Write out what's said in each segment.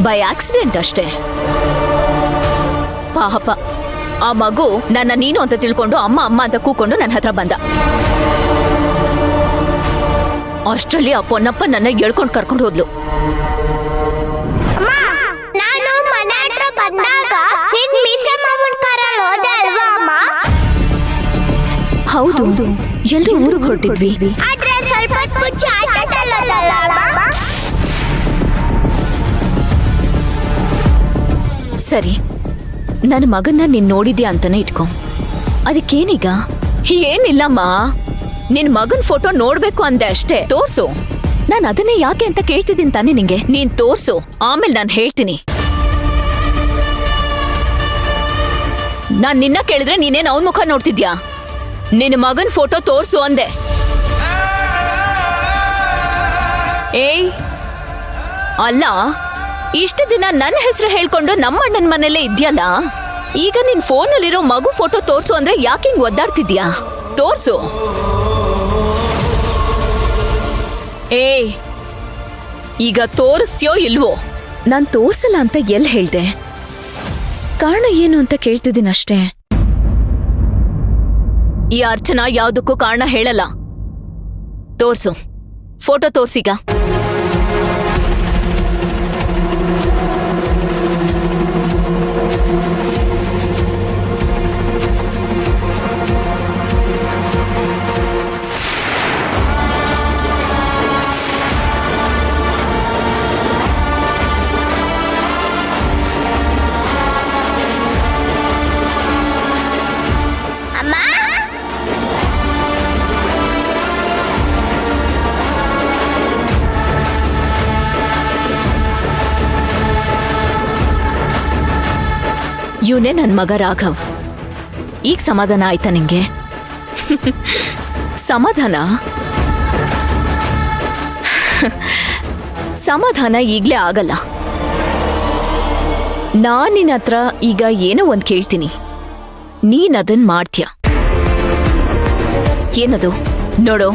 By accident ಅಷ್ಟೇ. ಪಾಪ ಆ ಮಗು ನನ್ನ ನೀನು ಅಂತ ತಿಳ್ಕೊಂಡು ಅಮ್ಮ ಅಮ್ಮ ಅಂತ ಕೂಕೊಂಡು ನನ್ನ ಹತ್ರ ಬಂದ. ಅಷ್ಟರಲ್ಲಿ ಆ ಪೊನ್ನಪ್ಪ ನನ್ನ ಎಳ್ಕೊಂಡು ಕರ್ಕೊಂಡು ಹೋದ್ಲು. ನಾನು ಮನೆ ಹತ್ರ ಬಂದಾಗ ನಿನ್ ಮೀಸೆ ಮಾಮೂಲ್ ಕಾರಲ್ಲಿ ಹೋದೆ ಅಲ್ವಾ ಅಮ್ಮ? ಹೌದು, ಎಲ್ರೂ ಊರಿಗೆ ಹೊರಟಿದ್ವಿ. ಆದ್ರೆ ಸ್ವಲ್ಪ ಹೊತ್ತು ಮುಂಚೆ ಆಟದಲ್ಲಲ್ಲ ಅಮ್ಮ? ಸರಿ, ನನ್ನ ಮಗನ್ನ ನೀನ್ ನೋಡಿದ್ಯಾ ಅಂತಾನೆ ಇಟ್ಕೊ. ಅದಕ್ಕೇನೀಗ? ಏನಿಲ್ಲಮ್ಮ, ನಿನ್ ಮಗನ್ ಫೋಟೋ ನೋಡ್ಬೇಕು ಅಂದೆ ಅಷ್ಟೇ. ತೋರ್ಸು. ನಾನು ಅದನ್ನೇ ಯಾಕೆ ಅಂತ ಕೇಳ್ತಿದ್ದೀನಿ ತಾನೇ ನಿಂಗೆ. ನೀನ್ ತೋರ್ಸು, ಆಮೇಲೆ ನಾನು ಹೇಳ್ತೀನಿ. ನಾನ್ ನಿನ್ನ ಕೇಳಿದ್ರೆ ನೀನೇನ್ ಅವನ್ ಮುಖ ನೋಡ್ತಿದ್ಯಾ? ನಿನ್ನ ಮಗನ್ ಫೋಟೋ ತೋರ್ಸು ಅಂದೆ. ಏಯ್ ಅಲ್ಲ, ಇಷ್ಟು ದಿನ ನನ್ನ ಹೆಸರು ಹೇಳ್ಕೊಂಡು ನಮ್ಮ ಅಣ್ಣನ ಮನೇಲೆ ಇದ್ಯಲ್ಲ, ಈಗ ನಿನ್ ಫೋನಲ್ಲಿರೋ ಮಗು ಫೋಟೋ ತೋರ್ಸು ಅಂದ್ರೆ ಯಾಕೆ ಹಿಂಗ್ ಒದ್ದಾಡ್ತಿದ್ಯಾ? ತೋರ್ಸು. ಏಯ್ ಈಗ ತೋರಿಸ್ತೀಯೋ ಇಲ್ವೋ? ನಾನ್ ತೋರ್ಸಲ್ಲ ಅಂತ ಎಲ್ಲಿ ಹೇಳ್ದೆ? ಕಾರಣ ಏನು ಅಂತ ಕೇಳ್ತಿದ್ದೀನಿ ಅಷ್ಟೇ. ಈ ಅರ್ಚನಾ ಯಾವ್ದಕ್ಕೂ ಕಾರಣ ಹೇಳಲ್ಲ. ತೋರ್ಸು, ಫೋಟೋ ತೋರ್ಸಿಗ. ಇವನೇ ನನ್ ಮಗ ರಾಘವ್. ಈಗ ಸಮಾಧಾನ ಆಯ್ತಾ ನಿಂಗೆ? ಸಮಾಧಾನ ಸಮಾಧಾನ ಈಗ್ಲೇ ಆಗಲ್ಲ. ನಾನ್ ನಿನ್ನ ಹತ್ರ ಈಗ ಏನೋ ಒಂದ್ ಕೇಳ್ತೀನಿ, ನೀನ್ ಅದನ್ ಮಾಡ್ತೀಯ. ಏನದು? ನೋಡು,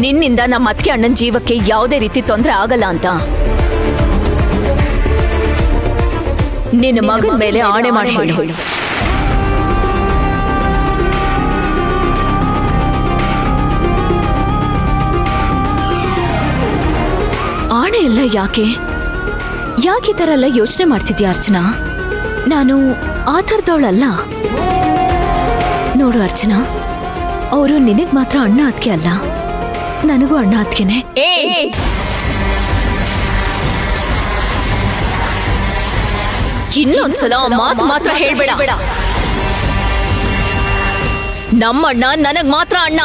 ನಿನ್ನಿಂದ ನಮ್ಮ ಅತ್ತಿಗೆ ಅಣ್ಣನ ಜೀವಕ್ಕೆ ಯಾವುದೇ ರೀತಿ ತೊಂದರೆ ಆಗಲ್ಲ ಅಂತ ನಿನ್ನ ಮಗನ ಮೇಲೆ ಆಣೆ ಮಾಡಿ ಹೇಳು. ಆಣೆ ಎಲ್ಲ ಯಾಕೆ ಈ ತರ ಎಲ್ಲ ಯೋಚನೆ ಮಾಡ್ತಿದ್ಯಾ ಅರ್ಚನಾ? ನಾನು ಆ ಥರದವಳಲ್ಲ. ನೋಡು ಅರ್ಚನಾ, ಅವರು ನಿನಗ್ ಮಾತ್ರ ಅಣ್ಣ ಅತ್ತಿಗೆ ಅಲ್ಲ, ನನಗೂ ಅಣ್ಣ ಅತ್ತಿಗೆನೆ. ಇನ್ನೊಂದ್ಸಲ ಮಾತು ಮಾತ್ರ ಹೇಳ್ಬೇಡ. ನಮ್ಮಣ್ಣ ನನಗ್ ಮಾತ್ರ ಅಣ್ಣ,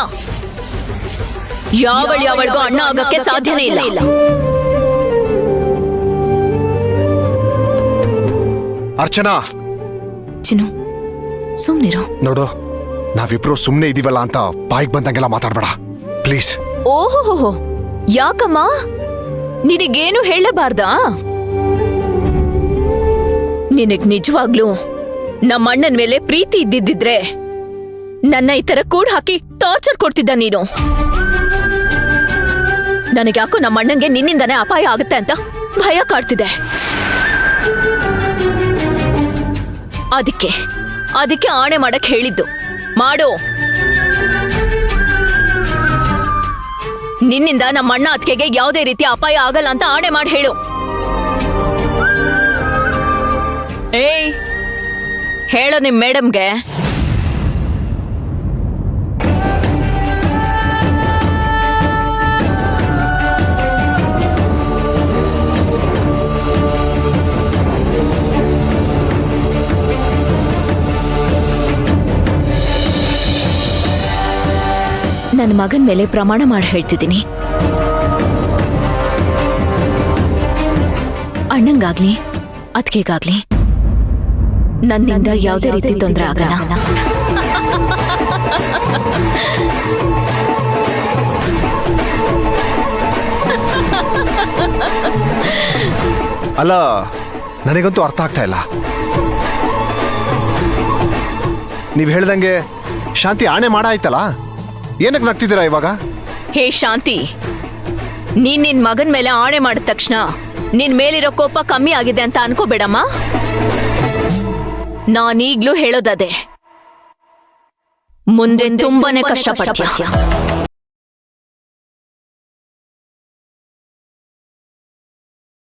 ಯಾವಳಿಗೂ ಅಣ್ಣ ಆಗಕ್ಕೆ ಸಾಧ್ಯನೇ ಇಲ್ಲ. ಅರ್ಚನಾ, ಚಿನ್ನು ಸುಮ್ನಿರು. ನೋಡು, ನಾವಿಬ್ರು ಸುಮ್ನೆ ಇದೀವಲ್ಲ ಅಂತ ಬಾಯಿಗೆ ಬಂದಂಗೆಲ್ಲ ಮಾತಾಡ್ಬೇಡ ಪ್ಲೀಸ್. ಓಹೋ, ಯಾಕಮ್ಮ? ನಿನಗೇನು ಹೇಳಬಾರ್ದಾ? ನಿನಗ್ ನಿಜವಾಗ್ಲೂ ನಮ್ಮ ಅಣ್ಣನ ಮೇಲೆ ಪ್ರೀತಿ ಇದ್ದಿದ್ರೆ ನನ್ನ ಈ ತರ ಕೂಡ್ ಹಾಕಿ ಟಾರ್ಚರ್ ಕೊಡ್ತಿದ್ದ ನೀನು. ನನಗ್ಯಾಕೋ ನಮ್ಮ ಅಣ್ಣನ್ಗೆ ನಿನ್ನಿಂದಾನೇ ಅಪಾಯ ಆಗುತ್ತೆ ಅಂತ ಭಯ ಕಾಡ್ತಿದೆ. ಅದಕ್ಕೆ ಆಣೆ ಮಾಡಕ್ ಹೇಳಿದ್ದು. ಮಾಡು. ನಿನ್ನಿಂದ ನಮ್ಮ ಅಣ್ಣ ಅತ್ತಿಗೆಗೆ ಯಾವುದೇ ರೀತಿ ಅಪಾಯ ಆಗಲ್ಲ ಅಂತ ಆಣೆ ಮಾಡಿ ಹೇಳು. ಏಯ್, ಹೇಳೋ ನಿಮ್ ಮೇಡಮ್ಗೆ. ನನ್ನ ಮಗನ್ ಮೇಲೆ ಪ್ರಮಾಣ ಮಾಡಿ ಹೇಳ್ತಿದ್ದೀನಿ, ಅಣ್ಣಂಗಾಗ್ಲಿ ಅತ್ತಿಗೆಗಾಗ್ಲಿ ನನ್ನಿಂದ ಯಾವುದೇ ರೀತಿ ತೊಂದರೆ ಆಗಲ್ಲ. ಅಲ್ಲ, ನನಗಂತೂ ಅರ್ಥ ಆಗ್ತಾ ಇಲ್ಲ. ನೀವು ಹೇಳ್ದಂಗೆ ಶಾಂತಿ ಆಣೆ ಮಾಡಾಯ್ತಲ್ಲ, ಏನಕ್ಕೆ ನಗ್ತಿದ್ದೀರಾ ಇವಾಗ? ಹೇ ಶಾಂತಿ, ನೀನ್ ನಿನ್ ಮಗನ್ ಮೇಲೆ ಆಣೆ ಮಾಡಿದ ತಕ್ಷಣ ನಿನ್ ಮೇಲಿರೋ ಕೋಪ ಕಮ್ಮಿ ಆಗಿದೆ ಅಂತ ಅನ್ಕೋಬೇಡಮ್ಮ. ನಾನೀಗ್ಲೂ ಹೇಳೋದದೇ, ಮುಂದೆ ತುಂಬಾನೇ ಕಷ್ಟಪಡ್ತೀಯ.